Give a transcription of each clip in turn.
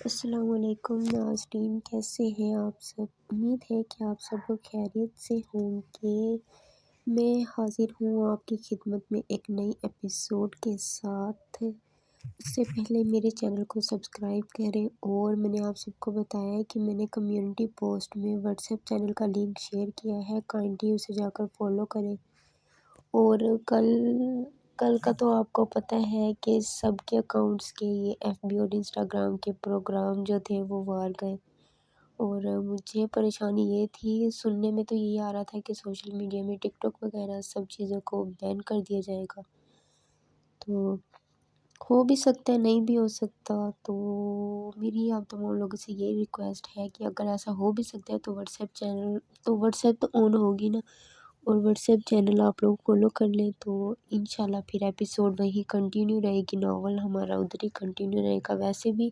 السلام علیکم ناظرین، کیسے ہیں آپ سب؟ امید ہے کہ آپ سب لوگ خیریت سے ہوں گے۔ میں حاضر ہوں آپ کی خدمت میں ایک نئی ایپیسوڈ کے ساتھ۔ اس سے پہلے میرے چینل کو سبسکرائب کریں، اور میں نے آپ سب کو بتایا ہے کہ میں نے کمیونٹی پوسٹ میں واٹس ایپ چینل کا لنک شیئر کیا ہے، کائنڈلی اسے جا کر فالو کریں۔ اور کل کا تو آپ کو پتہ ہے کہ سب کے اکاؤنٹس کے یہ ایف بی اور انسٹاگرام کے پروگرام جو تھے وہ وار گئے، اور مجھے پریشانی یہ تھی، سننے میں تو یہی آ رہا تھا کہ سوشل میڈیا میں ٹک ٹاک وغیرہ سب چیزوں کو بین کر دیا جائے گا۔ تو ہو بھی سکتا ہے، نہیں بھی ہو سکتا، تو میری آپ تمام لوگوں سے یہ ریکویسٹ ہے کہ اگر ایسا ہو بھی سکتا ہے تو واٹس ایپ تو آن ہوگی نا، اور واٹس ایپ چینل آپ لوگ فالو کر لیں، تو انشاءاللہ پھر ایپیسوڈ وہیں کنٹینیو رہے گی، ناول ہمارا ادھر ہی کنٹینیو رہے گا۔ ویسے بھی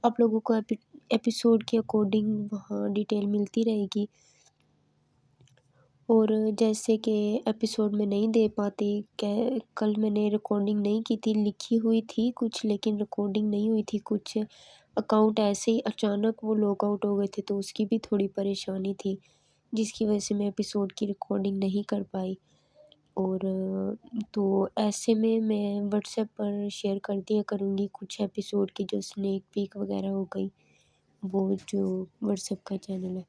آپ لوگوں کو ایپیسوڈ کے اکارڈنگ وہاں ڈیٹیل ملتی رہے گی، اور جیسے کہ ایپیسوڈ میں نہیں دے پاتی، کل میں نے ریکارڈنگ نہیں کی تھی، لکھی ہوئی تھی کچھ لیکن ریکارڈنگ نہیں ہوئی تھی، کچھ اکاؤنٹ ایسے ہی اچانک وہ لاگ آؤٹ ہو گئے تھے، تو اس کی بھی تھوڑی پریشانی تھی، جس کی وجہ سے میں ایپیسوڈ کی ریکارڈنگ نہیں کر پائی۔ اور تو ایسے میں واٹس ایپ پر شیئر کر دیا کروں گی کچھ ایپیسوڈ کی جو اسنیک پیک وغیرہ ہو گئی، وہ جو واٹس ایپ کا چینل ہے۔